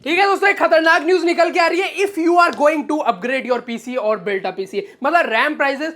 ठीक है दोस्तों, एक खतरनाक न्यूज निकल के आ रही है। If you are going to upgrade your PC और बिल्ट अ पीसी, मतलब रैम प्राइसेस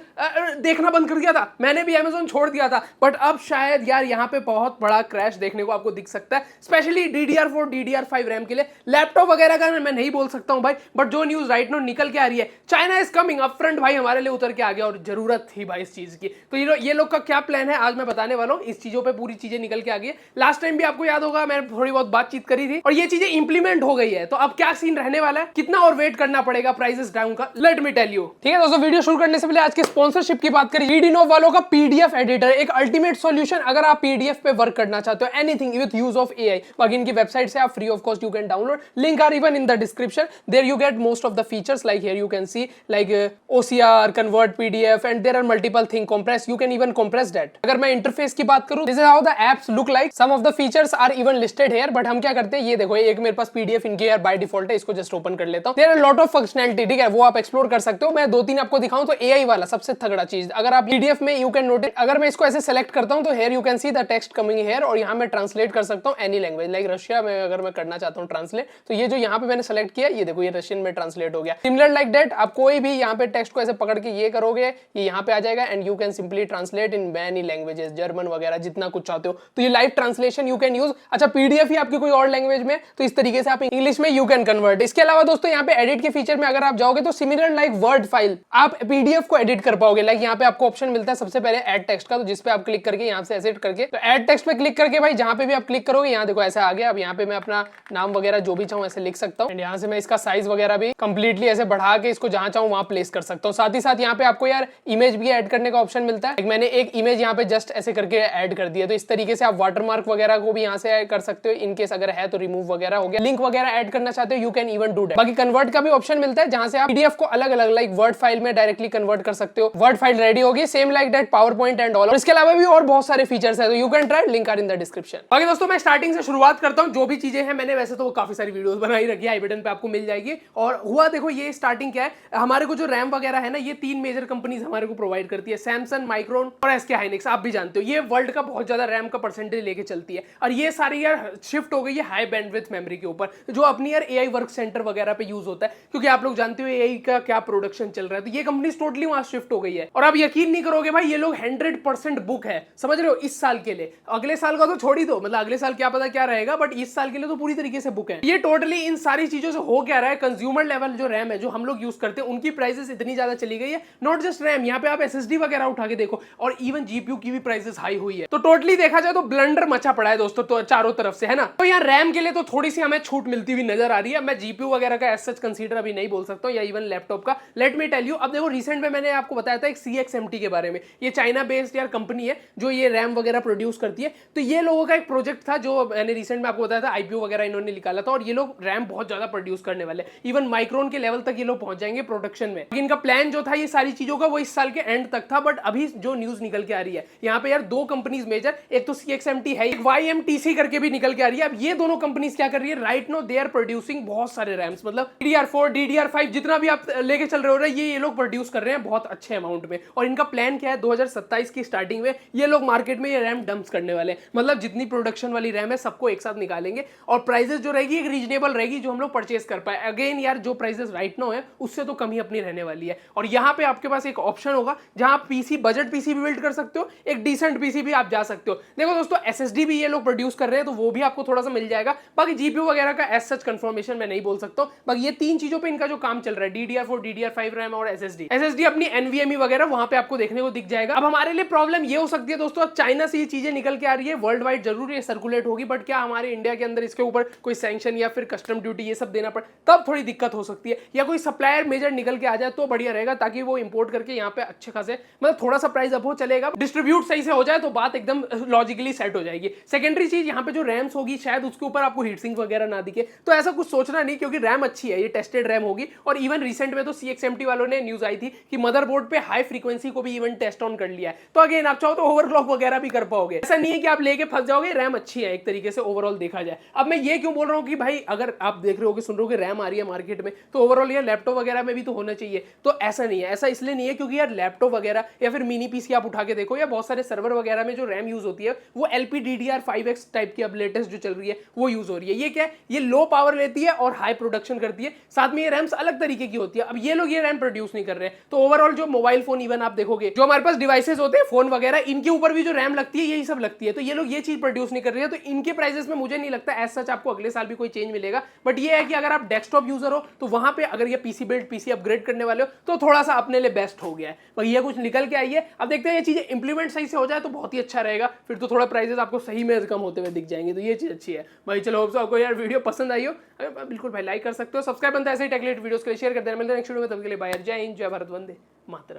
देखना बंद कर दिया था मैंने भी, अमेज़न छोड़ दिया था, बट अब शायद यार यहाँ पे बहुत बड़ा क्रैश देखने को आपको दिख सकता है, स्पेशली DDR4 DDR5 रैम के लिए। लैपटॉप वगैरह का मैं नहीं बोल सकता हूँ भाई, बट जो न्यूज राइट नाउ निकल के आ रही है, China is coming up front भाई, हमारे लिए उतर के आ गया और जरूरत थी भाई इस चीज की। तो ये लोग का क्या प्लान है आज मैं बताने वाला हूँ। इस चीजों पे पूरी चीजें निकल के आ गई है। लास्ट टाइम भी आपको याद होगा मैंने थोड़ी बहुत बातचीत करी थी और ये चीजें इंप्लीमेंट हो गई है। तो अब क्या सीन रहने वाला है, कितना और वेट करना पड़ेगा प्राइसेस डाउन का, लेट मी टेल यू। ठीक है दोस्तों, वीडियो शुरू करने से पहले आज के स्पॉन्सरशिप की बात करें। रीडिनो वालों का पीडीएफ एडिटर, एक अल्टीमेट सॉल्यूशन अगर आप पीडीएफ पे वर्क करना चाहते हो, anything with use of AI. बाकी इनकी वेबसाइट से आप free of cost you can download, link are even in the description. There you get most of the features like here you can see like OCR, convert PDF and there are multiple thing, compress, you can even compress that। अगर मैं interface की बात करूं, this is how the apps look like, some of the features are even listed here, but हम क्या करते हैं, ये देखो एक मेरे पास पीडीएफ इनके यार बाय डिफॉल्ट है, इसको जस्ट ओपन कर लेता हूं। There are lot of functionality, ठीक है, वो आप एक्सप्लोर कर सकते हो। मैं दो तीन आपको दिखाऊं तो एआई वाला सबसे तगड़ा चीज, अगर आप पीडीएफ में यू कैन नोटिस, अगर मैं इसको ऐसे सेलेक्ट करता हूं तो here you can see the text coming here, और यहां मैं ट्रांसलेट कर सकता हूं एनी लैंग्वेज, लाइक रशिया में अगर मैं करना चाहता हूं ट्रांसलेट, तो ये जो यहां पे मैंने सेलेक्ट किया, ये देखो ये रशियन में ट्रांसलेट हो गया। सिमिलर लाइक दैट, आप कोई भी यहां पे टेक्स्ट को ऐसे पकड़ के ये करोगे, ये यहां पे आ जाएगा and you can simply translate in many languages, German वगैरह जितना कुछ चाहते हो। तो ये live translation you can use. अच्छा, पीडीएफ ही आपकी कोई और लैंग्वेज में, तो इस तरीके से आप इंग्लिश में यू कैन कन्वर्ट। इसके अलावा दोस्तों यहाँ पे एडिट के फीचर में अगर आप जाओगे तो सिमिलर लाइक वर्ड फाइल, आप पीडीएफ को एडिट कर पाओगे। लाइक यहाँ पे आपको ऑप्शन मिलता है सबसे पहले ऐड टेक्स्ट का, तो जिस पे आप क्लिक करके यहाँ से एडिट करके, तो ऐड टेक्स्ट पे क्लिक करके भाई जहां पे भी आप क्लिक करोगे, यहाँ देखो ऐसा आ गया। अब यहाँ पे मैं अपना नाम वगैरह जो भी चाहूँ ऐसे लिख सकता हूँ, एंड यहाँ से मैं इसका साइज वगैरह भी कंप्लीटली ऐसे बढ़ा के इसको जहां चाहूँ वहां प्लेस कर सकता हूँ। साथ ही साथ यहाँ पे आपको यार इमेज भी ऐड करने का ऑप्शन मिलता है। मैंने एक इमेज यहाँ पे जस्ट ऐसे करके ऐड कर दिया, तो इस तरीके से आप वाटरमार्क वगैरह को भी यहाँ से ऐड कर सकते हो, इनकेस अगर है तो रिमूव वगैरह हो गया। लिंक वगैरह ऐड करना चाहते हो, you can even do that. बाकी कन्वर्ट का भी ऑप्शन मिलता है, जहां से आप पीडीएफ को अलग अलग लाइक वर्ड फाइल में डायरेक्टली कन्वर्ट कर सकते हो। वर्ड फाइल रेडी होगी same like that PowerPoint and all. इसके अलावा भी और बहुत सारे फीचर्स है, तो you can try, link are in the description. बाकी दोस्तों मैं स्टार्टिंग से शुरुआत करता हूँ। जो भी चीजें हैं मैंने वैसे तो काफी सारी वीडियोस बनाई रखी है, आई बटन पे आपको मिल जाएगी। और हुआ देखो, ये स्टार्टिंग क्या है, हमारे को जो रैम वगैरह है ना, ये तीन मेजर कंपनीज हमारे को प्रोवाइड करती है, सैमसंग, माइक्रोन और SK हाइनिक्स। आप भी जानते हो ये वर्ल्ड का बहुत ज्यादा रैम का परसेंटेज लेके चलती है, और ये सारी यार शिफ्ट हो गई है हाई बैंडविड्थ मेमोरी के ऊपर, जो अपनी यार एआई वर्क सेंटर वगैरह पे यूज होता है, क्योंकि आप लोग जानते हो एआई का क्या प्रोडक्शन चल रहा है। तो ये कंपनी टोटली वहां शिफ्ट हो गई है, और आप यकीन नहीं करोगे भाई, ये लोग 100% बुक है, समझ रहे हो, इस साल के लिए। अगले साल का तो छोड़ ही दो, मतलब अगले साल क्या पता क्या रहेगा, बट इस साल के लिए तो पूरी तरीके से बुक है। ये टोटली इन सारी चीजों से हो क्या रहा है, कंज्यूमर लेवल जो रैम है जो हम लोग यूज करते हैं, उनकी प्राइसेस इतनी ज्यादा चली गई है। नॉट जस्ट रैम, यहाँ पे आप SSD वगैरह उठा के देखो, और इवन जीपीयू की भी प्राइसेस हाई हुई है। तो टोटली देखा जाए तो ब्लंडर मचा पड़ा है दोस्तों, तो चारों तरफ से, है ना। तो यहाँ रैम के लिए तो थोड़ी सी हमें छूट मिलती हुई नजर आ रही है। मैं जीपीयू वगैरह का एज सच कंसीडर अभी नहीं बोल सकता हूँ, या इवन लैपटॉप का। लेट मी टेल यू, अब देखो रिसेंट में मैंने आपको बताया था एक CXMT के बारे में। ये चाइना बेस्ड यार कंपनी है जो ये रैम वगैरह प्रोड्यूस करती है। तो ये लोगों का एक प्रोजेक्ट था जो मैंने रिसेंट में आपको बताया था, IPO वगैरह इन्होंने निकाला था, और ये लोग रैम बहुत ज्यादा प्रोड्यूस करने वाले, इवन माइक्रोन के लेवल तक ये लोग पहुंच जाएंगे प्रोडक्शन में। इनका प्लान जो था ये सारी चीजों का, वो इस साल के एंड तक था। बट अभी जो न्यूज निकल के आ रही है यहाँ पे यार, दो कंपनीज मेजर, एक तो CXMT है, एक YMTC करके भी निकल के आ रही है। अब ये दोनों कंपनीज क्या कर रही है, right now they are producing बहुत सारे रैम्स, मतलब DDR4 DDR5 जितना भी आप लेके चल रहे हो रहे, ये लोग प्रोड्यूस कर रहे हैं बहुत अच्छे अमाउंट में। और इनका प्लान क्या है, 2027 की स्टार्टिंग में ये लोग मार्केट में ये रैम डंप्स करने वाले हैं। मतलब जितनी प्रोडक्शन वाली रैम है सबको एक साथ निकालेंगे, और प्राइसेस जो रहेगी एक रीजनेबल रहेगी, जो हम लोग परचेस कर पाए। अगेन यार जो प्राइसेस राइट नाउ है उससे तो कम ही अपनी रहने वाली है। और यहाँ पे आपके पास एक ऑप्शन होगा जहां आप पीसी, बजट पीसी भी बिल्ड कर सकते हो, एक डिसेंट पीसी भी आप जा सकते हो। देखो दोस्तों, SSD भी ये लोग प्रोड्यूस कर रहे हैं, तो वो भी आपको थोड़ा सा मिल जाएगा। बाकी जीपीयू वगैरह का एज सच कंफर्मेशन मैं नहीं बोल सकता हूं। बाकी ये तीन चीजों पे इनका जो काम चल रहा है, DDR4 DDR5 रैम और SSD अपनी NVMe वगैरह वहां पे आपको देखने को दिख जाएगा। अब हमारे लिए प्रॉब्लम ये हो सकती है दोस्तों, अब चाइना से ये चीजें निकल के आ रही है, वर्ल्ड वाइड जरूर ये सर्कुलेट होगी, बट क्या हमारे इंडिया के अंदर इसके ऊपर कोई सैंक्शन या फिर कस्टम ड्यूटी ये सब देना पड़े, तब थोड़ी दिक्कत हो सकती है। या कोई सप्लायर मेजर निकल के आ जाए तो बढ़िया रहेगा, ताकि वो इंपोर्ट करके यहाँ पे अच्छे खासे, मतलब थोड़ा सा प्राइस अप हो चलेगा, डिस्ट्रीब्यूट सही से हो जाए तो बात एकदम लॉजिकली सेट हो जाएगी। सेकेंडरी चीज यहाँ पे जो रैम्स होगी, शायद उसके ऊपर आपको हीट सिंक वगैरह ना दिखे, तो ऐसा कुछ सोचना नहीं, क्योंकि रैम अच्छी है, ये टेस्टेड रैम होगी। और इवन रिसेंट में तो CXMT वालों ने न्यूज आई थी कि मदरबोर्ड पे हाई फ्रीक्वेंसी को भी इवन टेस्ट ऑन कर लिया है। तो अगेन आप चाहो तो ओवरक्लॉक वगैरह भी कर पाओगे, ऐसा नहीं है कि आप लेके फंस जाओगे। रैम अच्छी है एक तरीके से ओवरऑल देखा जाए। अब मैं ये क्यों बोल रहा हूँ कि भाई अगर आप देख रहे हो, सुन रहे हो कि रैम आ रही है मार्केट में, तो ओवरऑल यार लैपटॉप वगैरह में भी तो होना चाहिए। तो ऐसा नहीं है, ऐसा इसलिए नहीं है क्योंकि यार लैपटॉप वगैरह या फिर मिनी पीसी आप उठा के देखो, या बहुत सारे सर्वर वगैरह में जो रैम यूज होती है वो LPDDR5X टाइप की अब लेटेस्ट जो चल रही है वो यूज हो रही है। ये क्या है, ये लो लो पावर लेती है और हाई प्रोडक्शन करती है। साथ में ये रैम्स अलग तरीके की होती है। अब ये लोग ये रैम प्रोड्यूस नहीं कर रहे हैं, तो ओवरऑल जो मोबाइल फोन इवन आप देखोगे, जो हमारे पास डिवाइसेस होते हैं फोन वगैरह, इनके ऊपर भी जो रैम लगती है यही सब लगती है। तो ये लोग ये चीज प्रोड्यूस नहीं कर रहे हैं, तो इनके प्राइसेस में मुझे नहीं लगता एज सच आपको अगले साल भी कोई चेंज मिलेगा। बट ये है कि अगर आप डेस्कटॉप यूजर हो तो वहां पे अगर ये पीसी बिल्ड, पीसी अपग्रेड करने वाले हो तो थोड़ा सा अपने लिए बेस्ट हो गया है। भैया कुछ निकल के आई है, अब देखते हैं ये चीजें इंप्लीमेंट सही से हो जाए तो बहुत ही अच्छा रहेगा। फिर तो थोड़ा प्राइसेस आपको सही में कम होते हुए दिख जाएंगे, तो ये चीज अच्छी है भाई। चलो होप सो आपको यार वीडियो पसंद आई हो, बिल्कुल भाई लाइक कर सकते हो, सब्सक्राइब बनता है ऐसे ही टेक रिलेटेड वीडियोस के लिए शेयर कर देना। मिलते हैं नेक्स्ट वीडियो में, तब के लिए बाय, जय हिंद, जय भारत, वंदे मातरम।